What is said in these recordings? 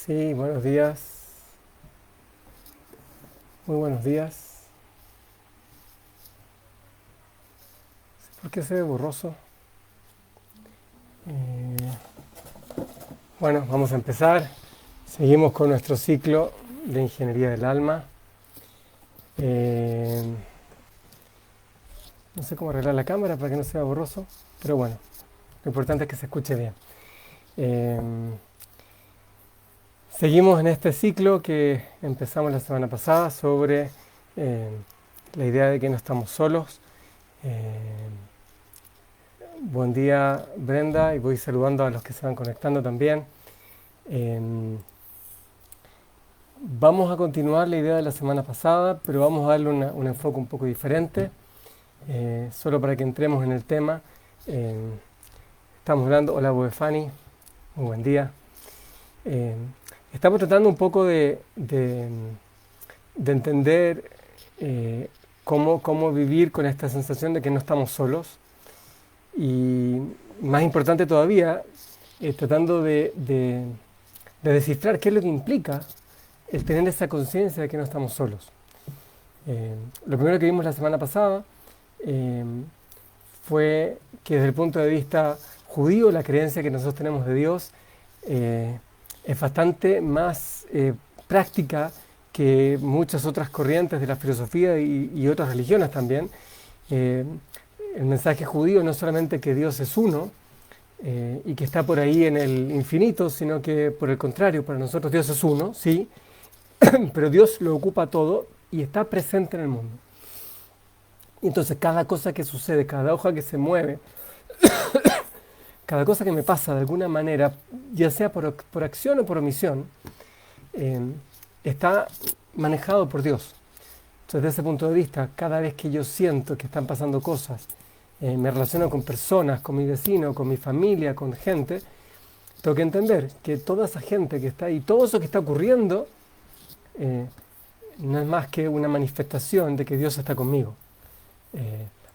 Sí, buenos días. Muy buenos días. ¿Por qué se ve borroso? Eh, bueno, vamos a empezar. Seguimos con nuestro ciclo de Ingeniería del Alma. Eh, no sé cómo arreglar la cámara para que no sea borroso, pero bueno, lo importante es que se escuche bien. Eh, Seguimos en este ciclo que empezamos la semana pasada sobre eh, la idea de que no estamos solos. Eh, Buen día, Brenda, y voy saludando a los que se van conectando también. Eh, Vamos a continuar la idea de la semana pasada, pero vamos a darle un enfoque un poco diferente, solo para que entremos en el tema. Eh, Estamos hablando, hola Boefani, muy buen día. Eh, Estamos tratando un poco de entender cómo vivir con esta sensación de que no estamos solos. Y más importante todavía, tratando de descifrar qué es lo que implica el tener esa conciencia de que no estamos solos. Lo primero que vimos la semana pasada eh, fue que desde el punto de vista judío la creencia que nosotros tenemos de Dios es bastante más práctica que muchas otras corrientes de la filosofía y otras religiones también. Eh, el mensaje judío no es solamente que Dios es uno y que está por ahí en el infinito, sino que por el contrario, para nosotros Dios es uno, sí, pero Dios lo ocupa todo y está presente en el mundo. Y entonces cada cosa que sucede, cada hoja que se mueve, cada cosa que me pasa de alguna manera, ya sea por acción o por omisión, eh, está manejado por Dios. Entonces, desde ese punto de vista, cada vez que yo siento que están pasando cosas, me relaciono con personas, con mi vecino, con mi familia, con gente, tengo que entender que toda esa gente que está ahí, todo eso que está ocurriendo, no es más que una manifestación de que Dios está conmigo.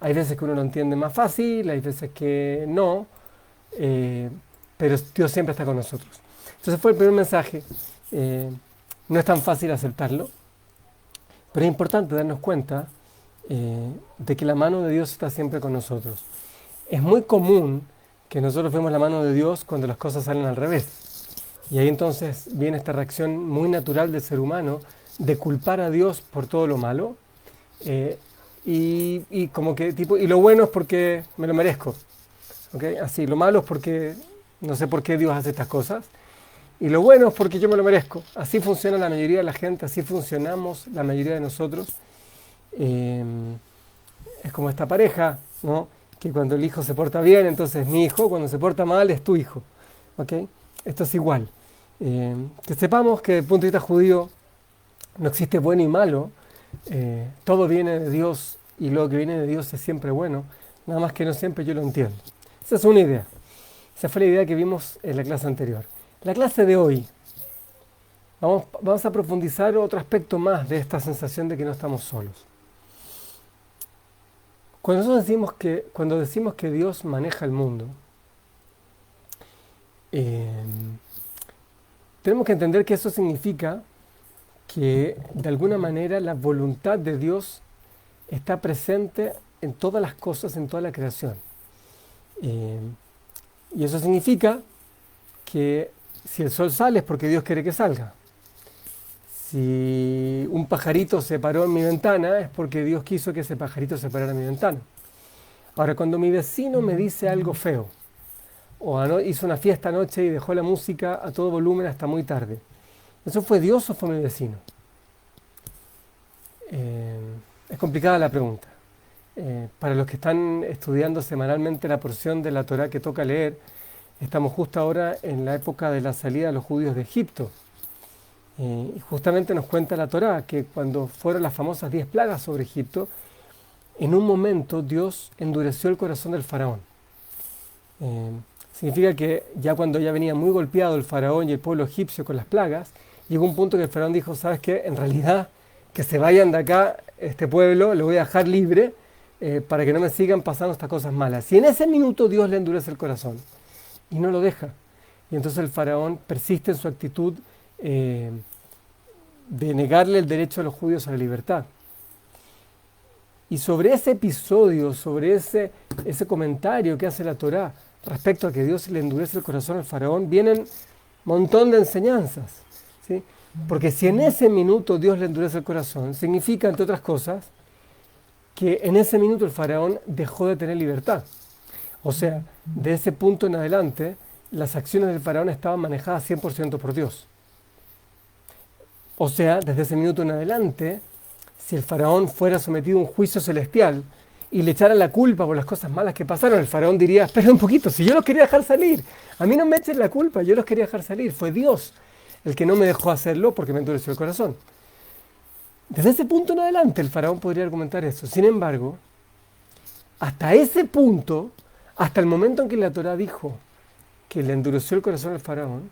Hay veces que uno lo entiende más fácil, hay veces que no, pero Dios siempre está con nosotros. Entonces fue el primer mensaje. No es tan fácil aceptarlo, pero es importante darnos cuenta de que la mano de Dios está siempre con nosotros. Es muy común que nosotros vemos la mano de Dios cuando las cosas salen al revés. Y ahí entonces viene esta reacción muy natural del ser humano de culpar a Dios por todo lo malo. Y como que tipo, y lo bueno es porque me lo merezco. ¿Okay? Así, lo malo es porque no sé por qué Dios hace estas cosas. Y lo bueno es porque yo me lo merezco. Así funciona la mayoría de la gente, así funcionamos la mayoría de nosotros. Es como esta pareja, ¿no? Que cuando el hijo se porta bien, entonces es mi hijo, cuando se porta mal es tu hijo. ¿Okay? Esto es igual. Que sepamos que desde el punto de vista judío no existe bueno y malo, todo viene de Dios y lo que viene de Dios es siempre bueno, nada más que no siempre yo lo entiendo. Esa es una idea. Esa fue la idea que vimos en la clase anterior. La clase de hoy, vamos a profundizar otro aspecto más de esta sensación de que no estamos solos. Cuando decimos que Dios maneja el mundo, tenemos que entender que eso significa que de alguna manera la voluntad de Dios está presente en todas las cosas, en toda la creación. Y eso significa que si el sol sale es porque Dios quiere que salga. Si un pajarito se paró en mi ventana es porque Dios quiso que ese pajarito se parara en mi ventana. Ahora, cuando mi vecino me dice algo feo, o hizo una fiesta anoche y dejó la música a todo volumen hasta muy tarde, ¿eso fue Dios o fue mi vecino? Es complicada la pregunta. Para los que están estudiando semanalmente la porción de la Torá que toca leer, estamos justo ahora en la época de la salida de los judíos de Egipto. Y justamente nos cuenta la Torá que cuando fueron las famosas 10 plagas sobre Egipto, en un momento Dios endureció el corazón del faraón. Significa que ya cuando ya venía muy golpeado el faraón y el pueblo egipcio con las plagas, llegó un punto que el faraón dijo, ¿sabes qué? En realidad, que se vayan de acá, este pueblo, lo voy a dejar libre para que no me sigan pasando estas cosas malas. Y en ese minuto Dios le endurece el corazón y no lo deja. Y entonces el faraón persiste en su actitud eh, de negarle el derecho a los judíos a la libertad. Y sobre ese episodio, sobre ese comentario que hace la Torá respecto a que Dios le endurece el corazón al faraón, vienen un montón de enseñanzas, ¿sí? Porque si en ese minuto Dios le endurece el corazón, significa, entre otras cosas, que en ese minuto el faraón dejó de tener libertad. O sea, de ese punto en adelante, las acciones del faraón estaban manejadas 100% por Dios. O sea, desde ese minuto en adelante, si el faraón fuera sometido a un juicio celestial y le echaran la culpa por las cosas malas que pasaron, el faraón diría, espera un poquito, si yo los quería dejar salir, a mí no me echen la culpa, yo los quería dejar salir, fue Dios el que no me dejó hacerlo porque me endureció el corazón. Desde ese punto en adelante el faraón podría argumentar eso. Sin embargo, hasta ese punto, hasta el momento en que la Torá dijo que le endureció el corazón al faraón,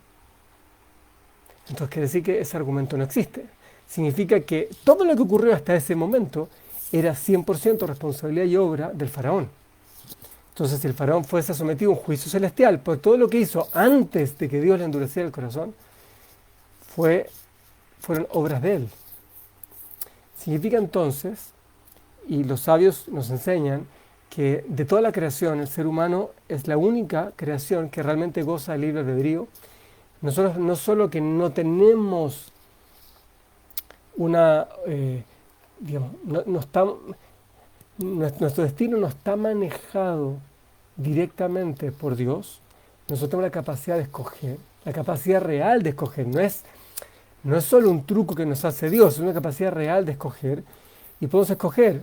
entonces quiere decir que ese argumento no existe. Significa que todo lo que ocurrió hasta ese momento era 100% responsabilidad y obra del faraón. Entonces, si el faraón fuese sometido a un juicio celestial por todo lo que hizo antes de que Dios le endureciera el corazón, fueron obras de él. Significa entonces, y los sabios nos enseñan, que de toda la creación el ser humano es la única creación que realmente goza de libre albedrío. Nosotros no solo que no tenemos nuestro destino no está manejado directamente por Dios, nosotros tenemos la capacidad de escoger, la capacidad real de escoger, no es solo un truco que nos hace Dios, es una capacidad real de escoger, y podemos escoger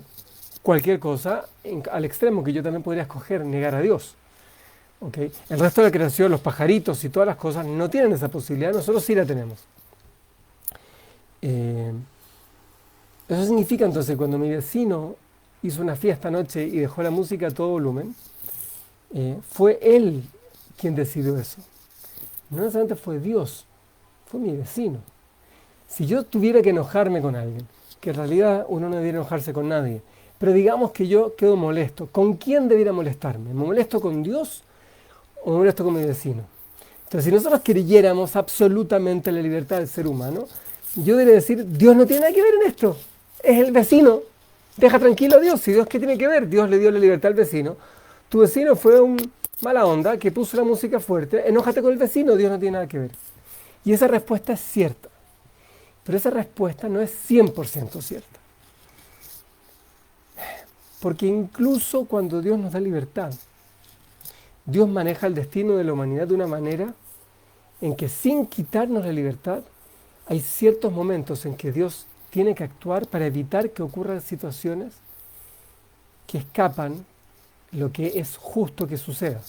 cualquier cosa al extremo que yo también podría escoger negar a Dios. ¿Okay? El resto de la creación, los pajaritos y todas las cosas no tienen esa posibilidad, nosotros sí la tenemos. Eso significa entonces que cuando mi vecino hizo una fiesta anoche y dejó la música a todo volumen, fue él quien decidió eso. No necesariamente fue Dios, fue mi vecino. Si yo tuviera que enojarme con alguien, que en realidad uno no debiera enojarse con nadie, pero digamos que yo quedo molesto, ¿con quién debiera molestarme? ¿Me molesto con Dios o me molesto con mi vecino? Entonces, si nosotros creyéramos absolutamente en la libertad del ser humano, yo debería decir, Dios no tiene nada que ver en esto, es el vecino, deja tranquilo a Dios, si Dios qué tiene que ver, Dios le dio la libertad al vecino, tu vecino fue un mala onda que puso la música fuerte, enójate con el vecino, Dios no tiene nada que ver. Y esa respuesta es cierta, pero esa respuesta no es 100% cierta. Porque incluso cuando Dios nos da libertad, Dios maneja el destino de la humanidad de una manera en que sin quitarnos la libertad, hay ciertos momentos en que Dios tiene que actuar para evitar que ocurran situaciones que escapan lo que es justo que suceda.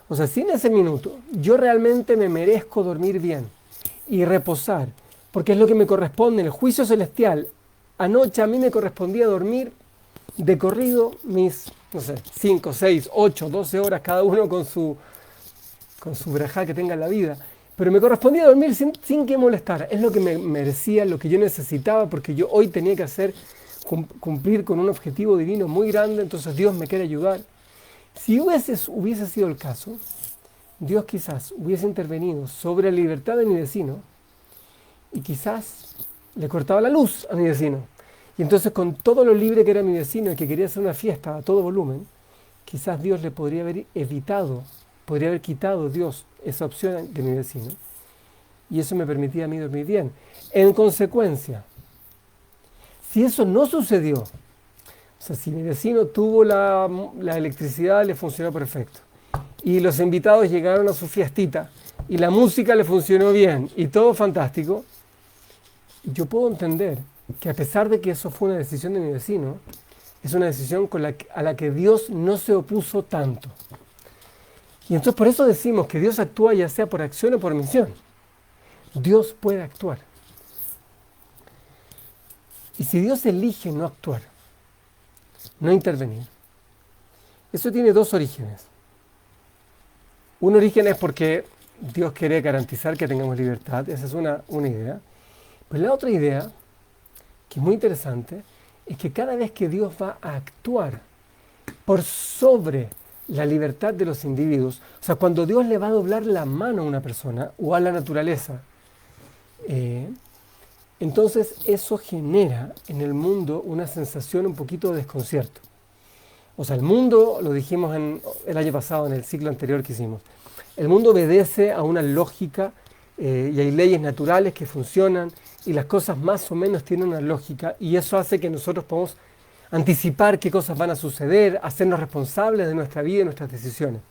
O sea, si en ese minuto yo realmente me merezco dormir bien y reposar, porque es lo que me corresponde en el juicio celestial, anoche a mí me correspondía dormir de corrido mis, 5, 6, 8, 12 horas cada uno con su verajá que tenga en la vida. Pero me correspondía dormir sin que molestara. Es lo que me merecía, lo que yo necesitaba, porque yo hoy tenía que cumplir con un objetivo divino muy grande, entonces Dios me quiere ayudar. Si hubiese sido el caso, Dios quizás hubiese intervenido sobre la libertad de mi vecino y quizás le cortaba la luz a mi vecino. Y entonces con todo lo libre que era mi vecino y que quería hacer una fiesta a todo volumen, quizás Dios le podría haber quitado Dios esa opción de mi vecino. Y eso me permitía a mí dormir bien. En consecuencia, si eso no sucedió, o sea, si mi vecino tuvo la electricidad, le funcionó perfecto, y los invitados llegaron a su fiestita, y la música le funcionó bien, y todo fantástico, yo puedo entender que a pesar de que eso fue una decisión de mi vecino, es una decisión a la que Dios no se opuso tanto. Y entonces por eso decimos que Dios actúa ya sea por acción o por omisión. Dios puede actuar. Y si Dios elige no actuar, no intervenir, eso tiene dos orígenes. Un origen es porque Dios quiere garantizar que tengamos libertad, esa es una idea. Pero la otra idea, que es muy interesante, es que cada vez que Dios va a actuar por sobre la libertad de los individuos, o sea, cuando Dios le va a doblar la mano a una persona o a la naturaleza Entonces eso genera en el mundo una sensación un poquito de desconcierto. O sea, el mundo, lo dijimos el año pasado, en el ciclo anterior que hicimos, el mundo obedece a una lógica y hay leyes naturales que funcionan y las cosas más o menos tienen una lógica y eso hace que nosotros podamos anticipar qué cosas van a suceder, hacernos responsables de nuestra vida y nuestras decisiones.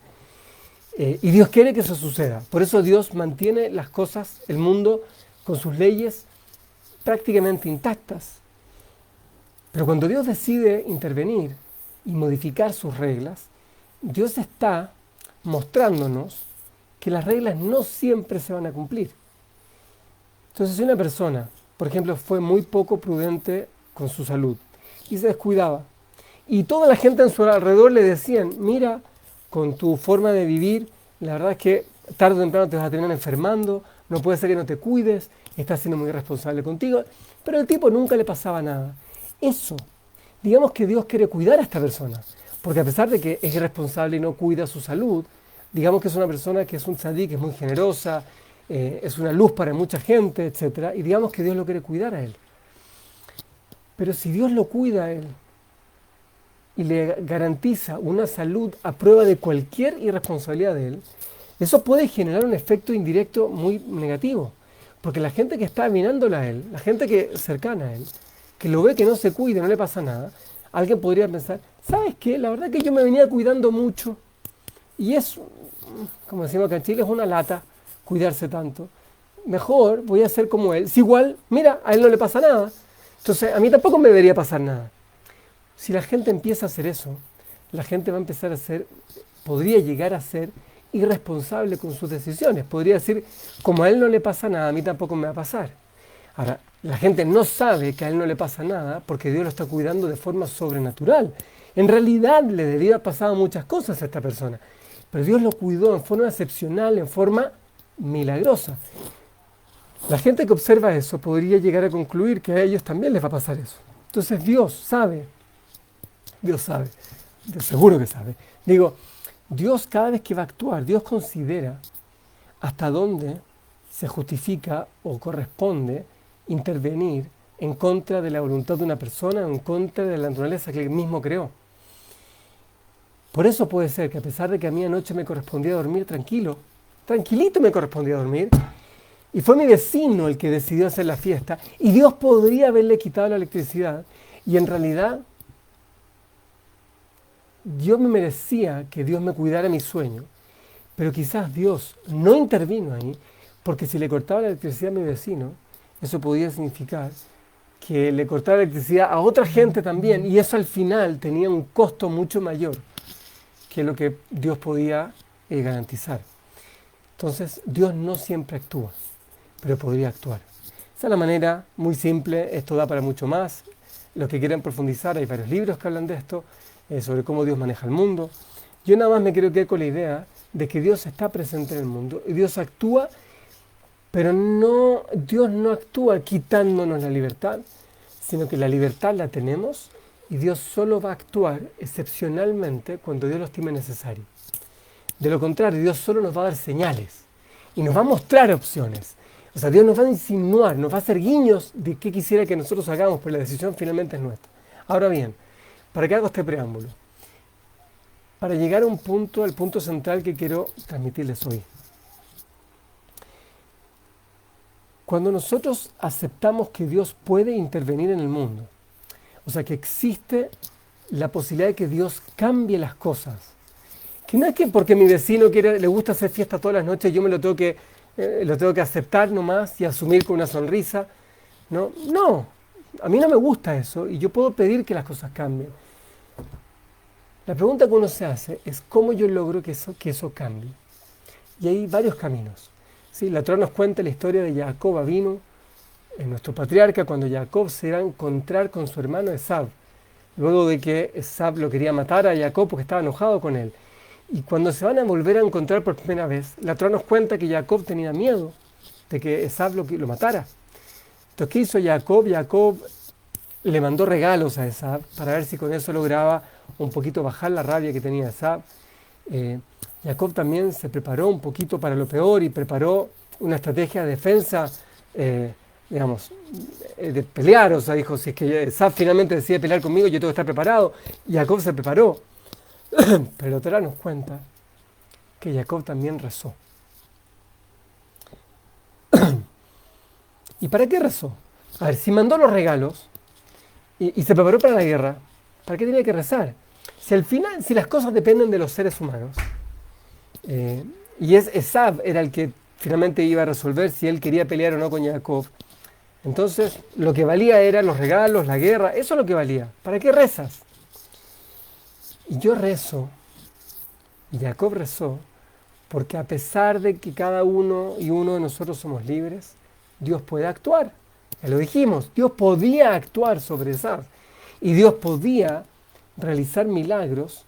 Y Dios quiere que eso suceda. Por eso Dios mantiene las cosas, el mundo, con sus leyes prácticamente intactas. Pero cuando Dios decide intervenir y modificar sus reglas, Dios está mostrándonos que las reglas no siempre se van a cumplir. Entonces, si una persona, por ejemplo, fue muy poco prudente con su salud y se descuidaba, y toda la gente en su alrededor le decían, mira, con tu forma de vivir, la verdad es que tarde o temprano te vas a terminar enfermando, no puede ser que no te cuides, estás siendo muy irresponsable contigo, pero al tipo nunca le pasaba nada. Eso, digamos que Dios quiere cuidar a esta persona, porque a pesar de que es irresponsable y no cuida su salud, digamos que es una persona que es un tzadí, que es muy generosa, es una luz para mucha gente, etc. Y digamos que Dios lo quiere cuidar a él. Pero si Dios lo cuida a él y le garantiza una salud a prueba de cualquier irresponsabilidad de él, eso puede generar un efecto indirecto muy negativo. Porque la gente que está mirándolo a él, la gente que es cercana a él, que lo ve que no se cuida, no le pasa nada, alguien podría pensar, ¿sabes qué? La verdad es que yo me venía cuidando mucho y es, como decimos acá en Chile, es una lata cuidarse tanto. Mejor voy a ser como él. Si igual, mira, a él no le pasa nada. Entonces, a mí tampoco me debería pasar nada. Si la gente empieza a hacer eso, la gente va a empezar a ser, podría llegar a ser irresponsable con sus decisiones. Podría decir, como a él no le pasa nada, a mí tampoco me va a pasar. Ahora, la gente no sabe que a él no le pasa nada porque Dios lo está cuidando de forma sobrenatural. En realidad le debía haber pasado muchas cosas a esta persona, pero Dios lo cuidó en forma excepcional, en forma milagrosa. La gente que observa eso podría llegar a concluir que a ellos también les va a pasar eso. Entonces Dios sabe, Dios seguro que sabe. Digo, Dios cada vez que va a actuar, Dios considera hasta dónde se justifica o corresponde intervenir en contra de la voluntad de una persona, en contra de la naturaleza que él mismo creó. Por eso puede ser que a pesar de que a mí anoche me correspondía dormir tranquilito me correspondía dormir, y fue mi vecino el que decidió hacer la fiesta, y Dios podría haberle quitado la electricidad, y en realidad yo me merecía que Dios me cuidara mi sueño, pero quizás Dios no intervino ahí, porque si le cortaba la electricidad a mi vecino, eso podía significar que le cortaba la electricidad a otra gente también, y eso al final tenía un costo mucho mayor que lo que Dios podía garantizar. Entonces, Dios no siempre actúa, pero podría actuar. Esa es la manera muy simple, esto da para mucho más. Los que quieran profundizar, hay varios libros que hablan de esto, sobre cómo Dios maneja el mundo. Yo nada más me quiero quedar con la idea de que Dios está presente en el mundo y Dios actúa, pero Dios no actúa quitándonos la libertad, sino que la libertad la tenemos y Dios solo va a actuar excepcionalmente cuando Dios lo estime necesario. De lo contrario, Dios solo nos va a dar señales y nos va a mostrar opciones. O sea, Dios nos va a insinuar, nos va a hacer guiños de qué quisiera que nosotros hagamos, pero la decisión finalmente es nuestra. Ahora bien, ¿para qué hago este preámbulo? Para llegar a un punto, al punto central que quiero transmitirles hoy. Cuando nosotros aceptamos que Dios puede intervenir en el mundo, o sea, que existe la posibilidad de que Dios cambie las cosas, que no es que porque mi vecino le gusta hacer fiesta todas las noches, yo me lo tengo que aceptar nomás y asumir con una sonrisa. No, a mí no me gusta eso y yo puedo pedir que las cosas cambien. La pregunta que uno se hace es cómo yo logro que eso cambie. Y hay varios caminos. ¿Sí? La Torá nos cuenta la historia de Jacob Avinu, nuestro patriarca, cuando Jacob se iba a encontrar con su hermano Esab, luego de que Esab lo quería matar a Jacob porque estaba enojado con él. Y cuando se van a volver a encontrar por primera vez, la Torá nos cuenta que Jacob tenía miedo de que Esab lo matara. Entonces, ¿qué hizo Jacob? Jacob le mandó regalos a Esab para ver si con eso lograba un poquito bajar la rabia que tenía Esab. Jacob también se preparó un poquito para lo peor y preparó una estrategia de defensa eh, digamos, de pelear. O sea, dijo, si es que Esav finalmente decide pelear conmigo, yo tengo que estar preparado. Y Jacob se preparó. Pero la Torá nos cuenta que Jacob también rezó. ¿Y para qué rezó? A ver, si mandó los regalos y se preparó para la guerra, ¿para qué tenía que rezar? Si al final, si las cosas dependen de los seres humanos, y Esav era el que finalmente iba a resolver si él quería pelear o no con Jacob, entonces lo que valía eran los regalos, la guerra, eso es lo que valía. ¿Para qué rezas? Y yo rezo, y Jacob rezó, porque a pesar de que cada uno y uno de nosotros somos libres, Dios puede actuar. Ya lo dijimos, Dios podía actuar sobre Esav. Y Dios podía realizar milagros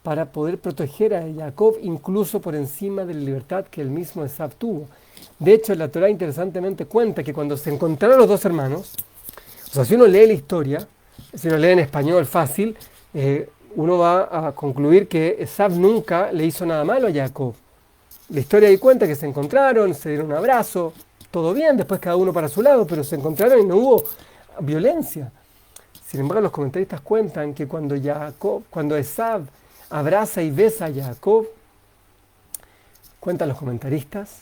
para poder proteger a Jacob incluso por encima de la libertad que el mismo Esav tuvo. De hecho, la Torá interesantemente cuenta que cuando se encontraron los dos hermanos, o sea, si uno lee la historia, si uno lee en español fácil, uno va a concluir que Esav nunca le hizo nada malo a Jacob. La historia ahí cuenta que se encontraron, se dieron un abrazo, todo bien, después cada uno para su lado, pero se encontraron y no hubo violencia. Sin embargo, los comentaristas cuentan que cuando Esav abraza y besa a Jacob, cuentan los comentaristas,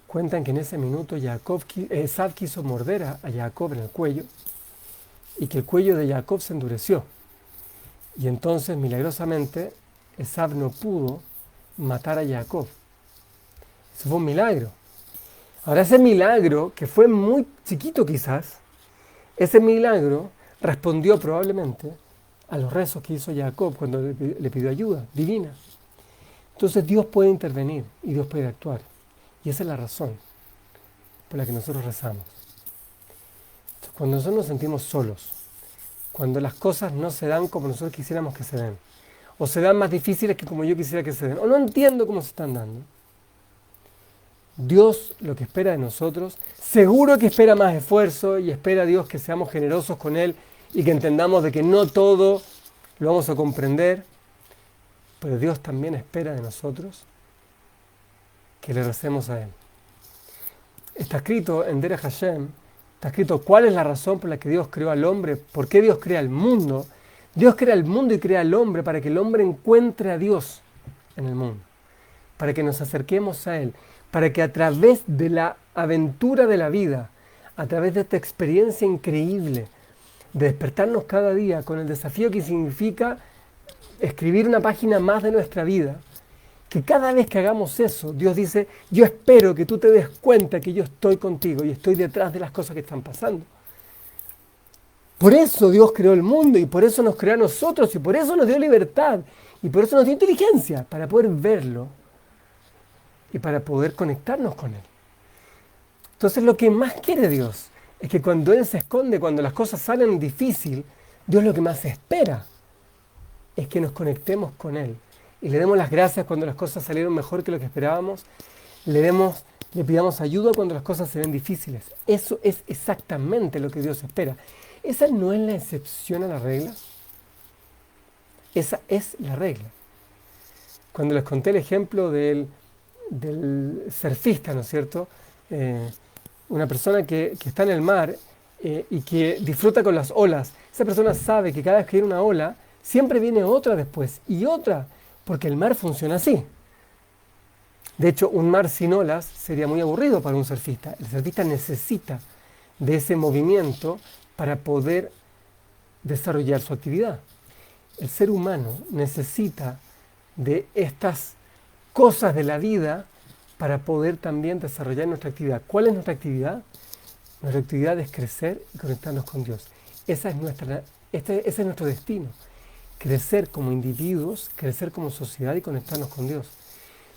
cuentan que en ese minuto Esav quiso morder a Jacob en el cuello y que el cuello de Jacob se endureció. Y entonces, milagrosamente, Esav no pudo matar a Jacob. Eso fue un milagro. Ahora, ese milagro, que fue muy chiquito quizás, ese milagro respondió probablemente a los rezos que hizo Jacob cuando le pidió ayuda divina. Entonces Dios puede intervenir y Dios puede actuar. Y esa es la razón por la que nosotros rezamos. Entonces, cuando nosotros nos sentimos solos, cuando las cosas no se dan como nosotros quisiéramos que se den, o se dan más difíciles que como yo quisiera que se den, o no entiendo cómo se están dando, Dios lo que espera de nosotros, seguro que espera más esfuerzo y espera a Dios que seamos generosos con Él y que entendamos de que no todo lo vamos a comprender, pero Dios también espera de nosotros que le recemos a Él. Está escrito en Derech Hashem, está escrito cuál es la razón por la que Dios creó al hombre, por qué Dios crea el mundo. Dios crea el mundo y crea al hombre para que el hombre encuentre a Dios en el mundo, para que nos acerquemos a Él, para que a través de la aventura de la vida, a través de esta experiencia increíble, de despertarnos cada día con el desafío que significa escribir una página más de nuestra vida, que cada vez que hagamos eso, Dios dice, yo espero que tú te des cuenta que yo estoy contigo y estoy detrás de las cosas que están pasando. Por eso Dios creó el mundo y por eso nos creó a nosotros y por eso nos dio libertad y por eso nos dio inteligencia para poder verlo y para poder conectarnos con Él. Entonces lo que más quiere Dios es que cuando Él se esconde, cuando las cosas salen difícil, Dios lo que más espera es que nos conectemos con Él y le demos las gracias cuando las cosas salieron mejor que lo que esperábamos, le pidamos ayuda cuando las cosas se ven difíciles. Eso es exactamente lo que Dios espera. Esa no es la excepción a la regla, esa es la regla. Cuando les conté el ejemplo del surfista, ¿no es cierto? Una persona que está en el mar y que disfruta con las olas. Esa persona sabe que cada vez que viene una ola, siempre viene otra después y otra, porque el mar funciona así. De hecho, un mar sin olas sería muy aburrido para un surfista. El surfista necesita de ese movimiento para poder desarrollar su actividad. El ser humano necesita de estas cosas de la vida para poder también desarrollar nuestra actividad. ¿Cuál es nuestra actividad? Nuestra actividad es crecer y conectarnos con Dios. Ese es nuestro destino. Crecer como individuos, crecer como sociedad y conectarnos con Dios.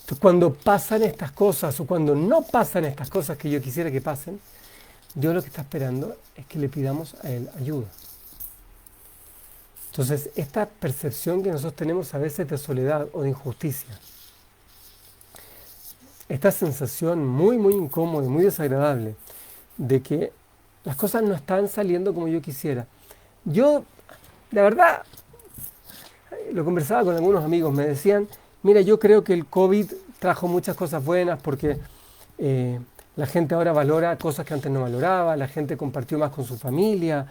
Entonces, cuando pasan estas cosas o cuando no pasan estas cosas que yo quisiera que pasen, Dios lo que está esperando es que le pidamos a Él ayuda. Entonces, esta percepción que nosotros tenemos a veces de soledad o de injusticia, esta sensación muy, muy incómoda y muy desagradable de que las cosas no están saliendo como yo quisiera. Yo, la verdad, lo conversaba con algunos amigos, me decían, mira, yo creo que el COVID trajo muchas cosas buenas porque La gente ahora valora cosas que antes no valoraba, la gente compartió más con su familia,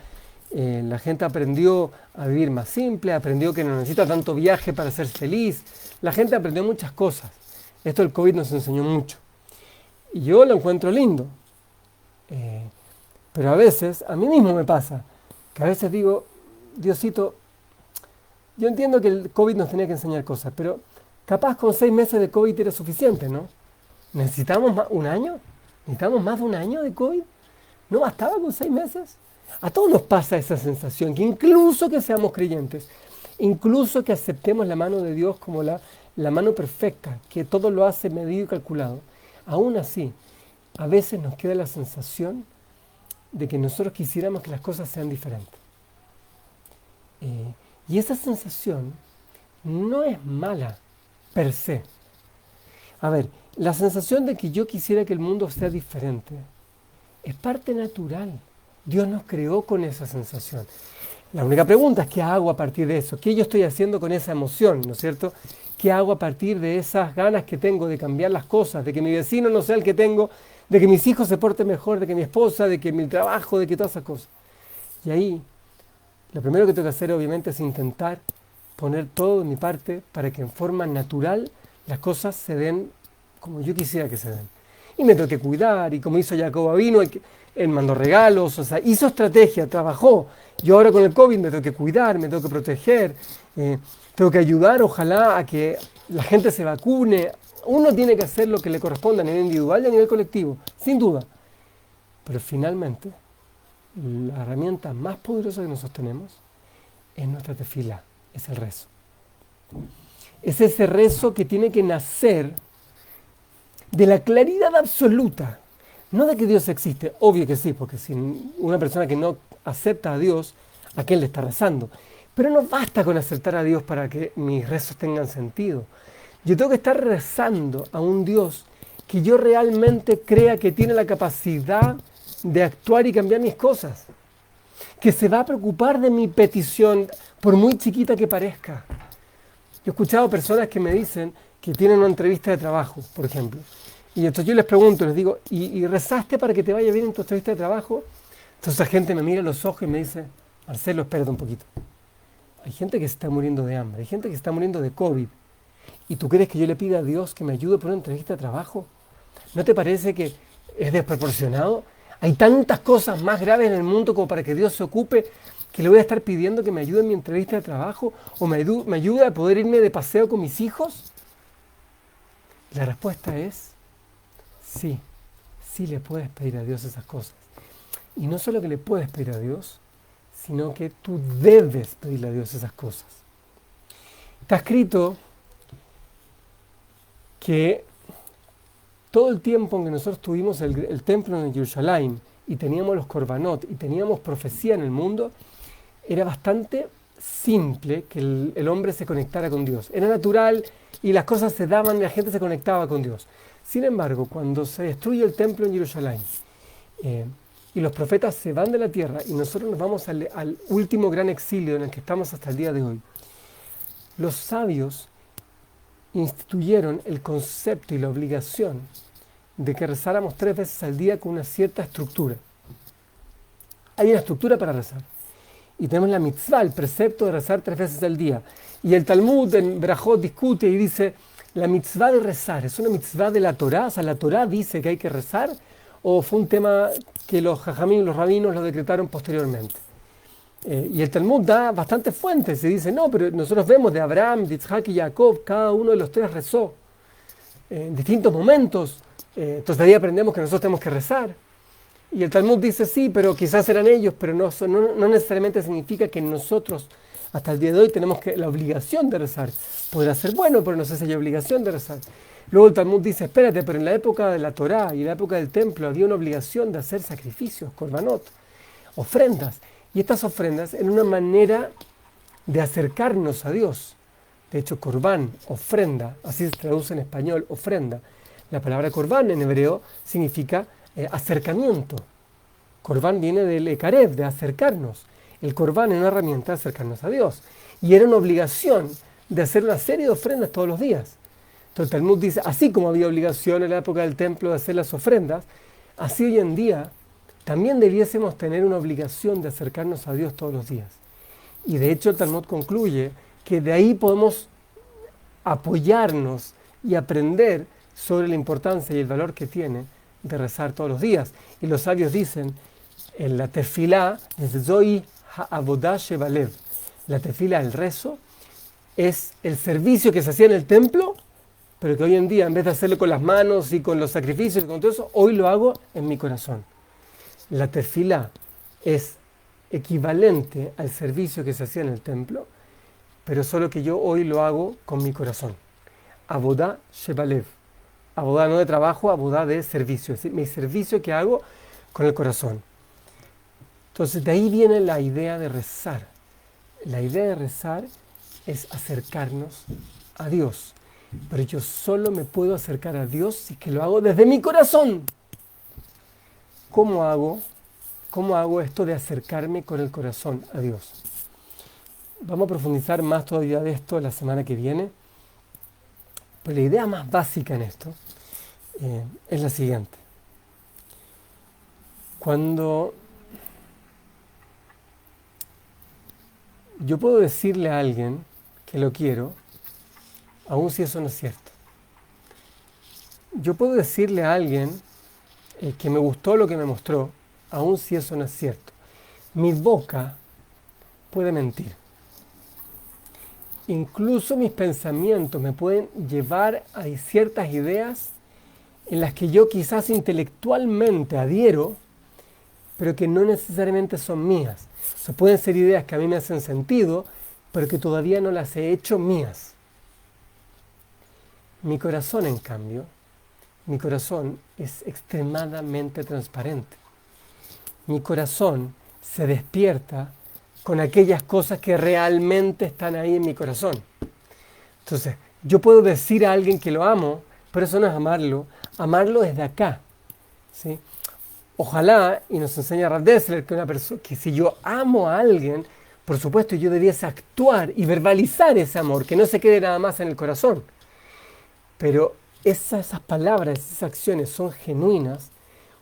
la gente aprendió a vivir más simple, aprendió que no necesita tanto viaje para ser feliz, la gente aprendió muchas cosas. Esto el COVID nos enseñó mucho. Y yo lo encuentro lindo. Pero a veces, a mí mismo me pasa, que a veces digo, Diosito, yo entiendo que el COVID nos tenía que enseñar cosas, pero capaz con 6 meses de COVID era suficiente, ¿no? ¿Necesitamos más, un año? ¿Necesitamos más de un año de COVID? ¿No bastaba con 6 meses? A todos nos pasa esa sensación, que incluso que seamos creyentes, incluso que aceptemos la mano de Dios como la mano perfecta, que todo lo hace medido y calculado, aún así, a veces nos queda la sensación de que nosotros quisiéramos que las cosas sean diferentes. Y esa sensación no es mala per se. A ver, la sensación de que yo quisiera que el mundo sea diferente es parte natural. Dios nos creó con esa sensación. La única pregunta es ¿qué hago a partir de eso? ¿Qué yo estoy haciendo con esa emoción? ¿No es cierto? ¿Qué hago a partir de esas ganas que tengo de cambiar las cosas? De que mi vecino no sea el que tengo, de que mis hijos se porten mejor, de que mi esposa, de que mi trabajo, de que todas esas cosas. Y ahí, lo primero que tengo que hacer obviamente es intentar poner todo de mi parte para que en forma natural las cosas se den como yo quisiera que se den. Y me tengo que cuidar, y como hizo Jacob vino, él mandó regalos, o sea, hizo estrategia, trabajó. Yo ahora con el COVID me tengo que cuidar, me tengo que proteger, tengo que ayudar, ojalá, a que la gente se vacune. Uno tiene que hacer lo que le corresponde a nivel individual y a nivel colectivo, sin duda. Pero finalmente, la herramienta más poderosa que nosotros tenemos es nuestra tefilá, es el rezo. Es ese rezo que tiene que nacer de la claridad absoluta, no de que Dios existe, obvio que sí, porque si una persona que no acepta a Dios, ¿a quién le está rezando? Pero no basta con aceptar a Dios para que mis rezos tengan sentido. Yo tengo que estar rezando a un Dios que yo realmente crea que tiene la capacidad de actuar y cambiar mis cosas, que se va a preocupar de mi petición, por muy chiquita que parezca. Yo he escuchado personas que me dicen que tienen una entrevista de trabajo, por ejemplo, y entonces yo les pregunto, les digo, ¿y rezaste para que te vaya bien en tu entrevista de trabajo? Entonces la gente me mira a los ojos y me dice, Marcelo, espérate un poquito. Hay gente que se está muriendo de hambre, hay gente que se está muriendo de COVID. ¿Y tú crees que yo le pida a Dios que me ayude por una entrevista de trabajo? ¿No te parece que es desproporcionado? Hay tantas cosas más graves en el mundo como para que Dios se ocupe, que le voy a estar pidiendo que me ayude en mi entrevista de trabajo o me ayude a poder irme de paseo con mis hijos. La respuesta es sí, sí le puedes pedir a Dios esas cosas. Y no solo que le puedes pedir a Dios, sino que tú debes pedirle a Dios esas cosas. Está escrito que todo el tiempo en que nosotros tuvimos el templo en Jerusalén y teníamos los korbanot y teníamos profecía en el mundo, era bastante simple que el hombre se conectara con Dios. Era natural y las cosas se daban y la gente se conectaba con Dios. Sin embargo, cuando se destruye el templo en Jerusalén y los profetas se van de la tierra y nosotros nos vamos al último gran exilio en el que estamos hasta el día de hoy, los sabios instituyeron el concepto y la obligación de que rezáramos 3 veces al día con una cierta estructura. Hay una estructura para rezar. Y tenemos la mitzvah, el precepto de rezar 3 veces al día. Y el Talmud en Berajot discute y dice, la mitzvah de rezar, ¿es una mitzvah de la Torá? O sea, ¿la Torá dice que hay que rezar? ¿O fue un tema que los jajamim, los rabinos, lo decretaron posteriormente? Y el Talmud da bastantes fuentes y dice, no, pero nosotros vemos de Abraham, de Isaac y Jacob, cada uno de los 3 rezó en distintos momentos. Entonces de ahí aprendemos que nosotros tenemos que rezar. Y el Talmud dice, sí, pero quizás eran ellos, pero no necesariamente significa que nosotros hasta el día de hoy tenemos la obligación de rezar. Podrá ser bueno, pero no sé si hay obligación de rezar. Luego el Talmud dice, espérate, pero en la época de la Torá y en la época del templo había una obligación de hacer sacrificios, korbanot, ofrendas. Y estas ofrendas eran una manera de acercarnos a Dios. De hecho, corbán, ofrenda, así se traduce en español, ofrenda. La palabra corbán en hebreo significa acercamiento. Corbán viene del ekarev, de acercarnos. El corbán es una herramienta de acercarnos a Dios. Y era una obligación de hacer una serie de ofrendas todos los días. Entonces el Talmud dice, así como había obligación en la época del templo de hacer las ofrendas, Así hoy en día también debiésemos tener una obligación de acercarnos a Dios todos los días. Y de hecho el Talmud concluye que de ahí podemos apoyarnos y aprender sobre la importancia y el valor que tiene de rezar todos los días. Y los sabios dicen, en la tefilá, Zoi ha'avodah shebalev, la tefilá, el rezo, es el servicio que se hacía en el templo, pero que hoy en día, en vez de hacerlo con las manos y con los sacrificios y con todo eso, hoy lo hago en mi corazón. La tefilá es equivalente al servicio que se hacía en el templo, pero solo que yo hoy lo hago con mi corazón. Avodah shebalev. Avodah no de trabajo, avodah de servicio. Es decir, mi servicio que hago con el corazón. Entonces de ahí viene la idea de rezar. La idea de rezar es acercarnos a Dios. Pero yo solo me puedo acercar a Dios si es que lo hago desde mi corazón. ¿Cómo hago esto de acercarme con el corazón a Dios? Vamos a profundizar más todavía de esto la semana que viene. Pero la idea más básica en esto es la siguiente. Cuando yo puedo decirle a alguien que lo quiero, aun si eso no es cierto. Yo puedo decirle a alguien que me gustó lo que me mostró, aun si eso no es cierto. Mi boca puede mentir. Incluso mis pensamientos me pueden llevar a ciertas ideas en las que yo quizás intelectualmente adhiero, pero que no necesariamente son mías. O sea, pueden ser ideas que a mí me hacen sentido, pero que todavía no las he hecho mías. Mi corazón, en cambio, mi corazón es extremadamente transparente. Mi corazón se despierta con aquellas cosas que realmente están ahí en mi corazón. Entonces, yo puedo decir a alguien que lo amo, pero eso no es amarlo. Amarlo es de acá, ¿sí? Ojalá, y nos enseña Rav Dessler, que si yo amo a alguien, por supuesto yo debiese actuar y verbalizar ese amor, que no se quede nada más en el corazón. Pero esas palabras, esas acciones son genuinas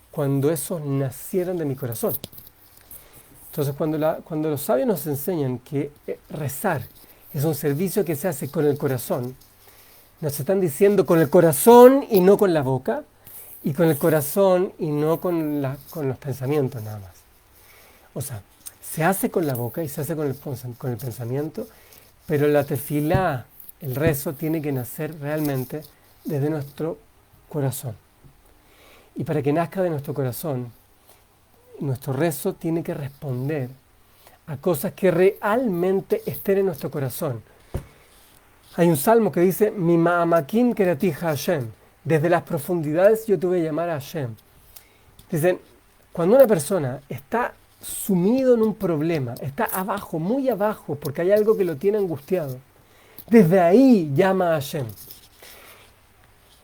cuando esos nacieron de mi corazón. Entonces, cuando los sabios nos enseñan que rezar es un servicio que se hace con el corazón, nos están diciendo con el corazón y no con la boca, y con el corazón y no con los pensamientos nada más. O sea, se hace con la boca y se hace con el pensamiento, pero la tefilá, el rezo, tiene que nacer realmente desde nuestro corazón. Y para que nazca de nuestro corazón, nuestro rezo tiene que responder a cosas que realmente estén en nuestro corazón. Hay un salmo que dice, Mi ma'amakim kerati Hashem. Desde las profundidades yo te voy a llamar a Hashem. Dicen, cuando una persona está sumido en un problema, está abajo, muy abajo, porque hay algo que lo tiene angustiado, desde ahí llama a Hashem.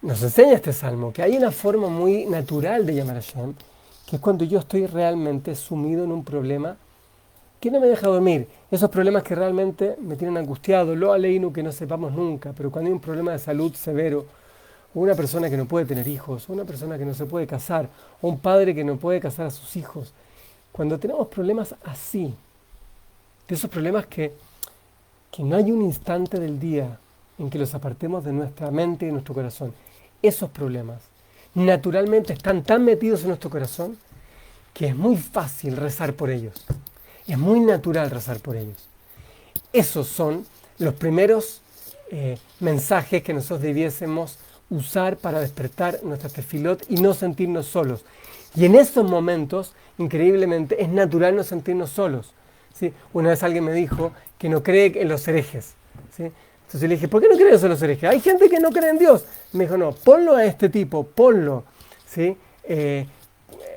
Nos enseña este salmo que hay una forma muy natural de llamar a Hashem, que es cuando yo estoy realmente sumido en un problema que no me deja dormir. Esos problemas que realmente me tienen angustiado, lo aleinu que no sepamos nunca, pero cuando hay un problema de salud severo, o una persona que no puede tener hijos, o una persona que no se puede casar, o un padre que no puede casar a sus hijos, cuando tenemos problemas así, de esos problemas que no hay un instante del día en que los apartemos de nuestra mente y de nuestro corazón, esos problemas naturalmente están tan metidos en nuestro corazón que es muy fácil rezar por ellos. Es muy natural rezar por ellos. Esos son los primeros mensajes que nosotros debiésemos usar para despertar nuestra tefilot y no sentirnos solos. Y en esos momentos, increíblemente, es natural no sentirnos solos, ¿sí? Una vez alguien me dijo que no cree en los herejes, ¿sí? Entonces le dije, ¿por qué no crees en los herejes? Hay gente que no cree en Dios. Me dijo, no, ponlo a este tipo, ponlo, ¿sí?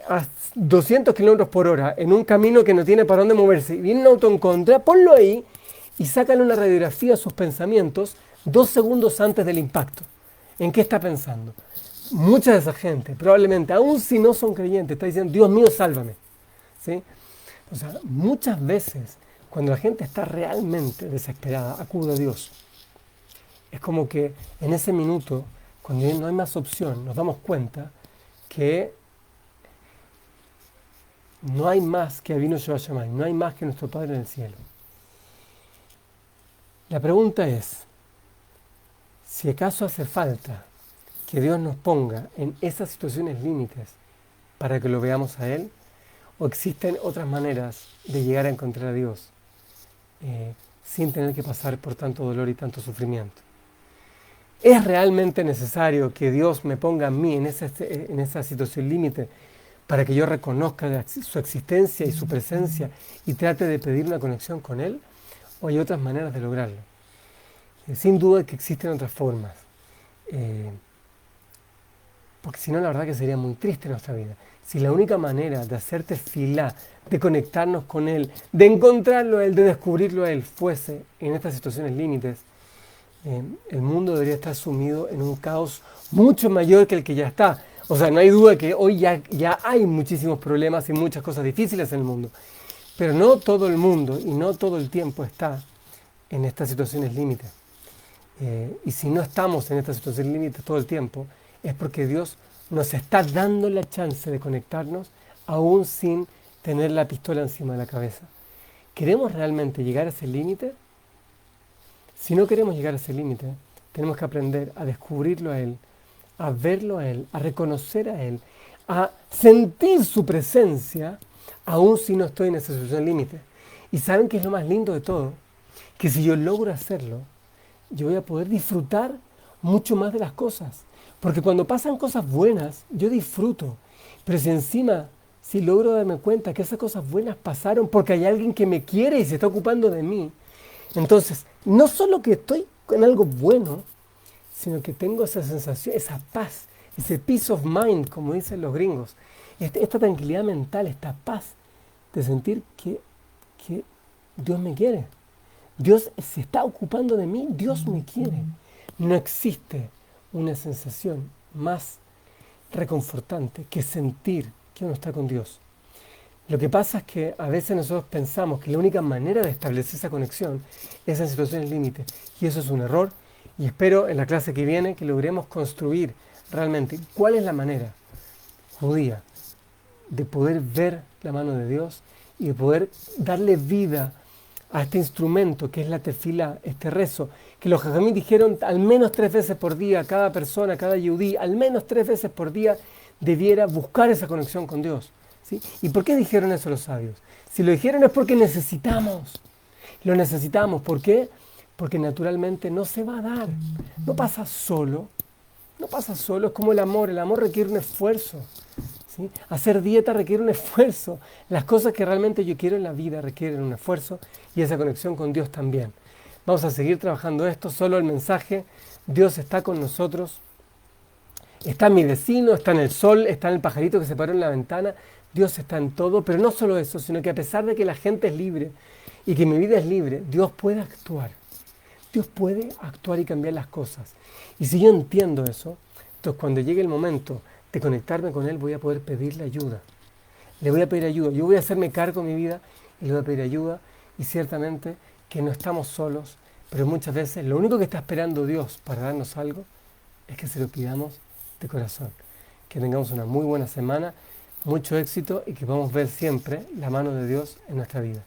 A 200 kilómetros por hora en un camino que no tiene para dónde moverse y viene un auto en contra, ponlo ahí y sácale una radiografía a sus pensamientos 2 segundos antes del impacto. ¿En qué está pensando? Mucha de esa gente, probablemente, aun si no son creyentes, está diciendo, Dios mío, sálvame, ¿sí? O sea, muchas veces, cuando la gente está realmente desesperada, acude a Dios. Es como que en ese minuto, cuando no hay más opción, nos damos cuenta que No hay más que Avinu Shebashamay, no hay más que nuestro Padre en el cielo. La pregunta es, si acaso hace falta que Dios nos ponga en esas situaciones límites para que lo veamos a Él, o existen otras maneras de llegar a encontrar a Dios sin tener que pasar por tanto dolor y tanto sufrimiento. ¿Es realmente necesario que Dios me ponga a mí en esa situación límite para que yo reconozca su existencia y su presencia y trate de pedir una conexión con Él? ¿O hay otras maneras de lograrlo? Sin duda que existen otras formas. Porque si no, la verdad que sería muy triste nuestra vida. Si la única manera de hacerte tefilá, de conectarnos con Él, de encontrarlo a Él, de descubrirlo a Él, fuese en estas situaciones límites, el mundo debería estar sumido en un caos mucho mayor que el que ya está. O sea, no hay duda que hoy ya hay muchísimos problemas y muchas cosas difíciles en el mundo. Pero no todo el mundo y no todo el tiempo está en estas situaciones límites. Y si no estamos en estas situaciones límites todo el tiempo, es porque Dios nos está dando la chance de conectarnos aún sin tener la pistola encima de la cabeza. ¿Queremos realmente llegar a ese límite? Si no queremos llegar a ese límite, tenemos que aprender a descubrirlo a Él, a verlo a Él, a reconocer a Él, a sentir su presencia, aún si no estoy en esa situación límite. ¿Y saben qué es lo más lindo de todo? Que si yo logro hacerlo, yo voy a poder disfrutar mucho más de las cosas. Porque cuando pasan cosas buenas, yo disfruto. Pero si logro darme cuenta que esas cosas buenas pasaron porque hay alguien que me quiere y se está ocupando de mí, entonces, no solo que estoy en algo bueno, sino que tengo esa sensación, esa paz, ese peace of mind, como dicen los gringos, esta tranquilidad mental, esta paz de sentir que Dios me quiere. Dios se está ocupando de mí, Dios me quiere. No existe una sensación más reconfortante que sentir que uno está con Dios. Lo que pasa es que a veces nosotros pensamos que la única manera de establecer esa conexión es en situaciones límites. Y eso es un error. Y espero en la clase que viene que logremos construir realmente cuál es la manera judía de poder ver la mano de Dios y de poder darle vida a este instrumento que es la tefilá, este rezo, que los jajamí dijeron al menos 3 veces por día, cada persona, cada yudí, al menos 3 veces por día debiera buscar esa conexión con Dios. ¿Sí? ¿Y por qué dijeron eso los sabios? Si lo dijeron es porque necesitamos. Lo necesitamos. ¿Por qué? Porque naturalmente no se va a dar. No pasa solo. No pasa solo. Es como el amor. El amor requiere un esfuerzo. ¿Sí? Hacer dieta requiere un esfuerzo. Las cosas que realmente yo quiero en la vida requieren un esfuerzo y esa conexión con Dios también. Vamos a seguir trabajando esto. Solo el mensaje. Dios está con nosotros. Está en mi vecino, está en el sol, está en el pajarito que se paró en la ventana. Dios está en todo, pero no solo eso, sino que a pesar de que la gente es libre y que mi vida es libre, Dios puede actuar. Dios puede actuar y cambiar las cosas. Y si yo entiendo eso, entonces cuando llegue el momento de conectarme con Él, voy a poder pedirle ayuda. Le voy a pedir ayuda. Yo voy a hacerme cargo de mi vida y le voy a pedir ayuda. Y ciertamente que no estamos solos, pero muchas veces lo único que está esperando Dios para darnos algo es que se lo pidamos de corazón. Que tengamos una muy buena semana, mucho éxito y que podamos ver siempre la mano de Dios en nuestra vida.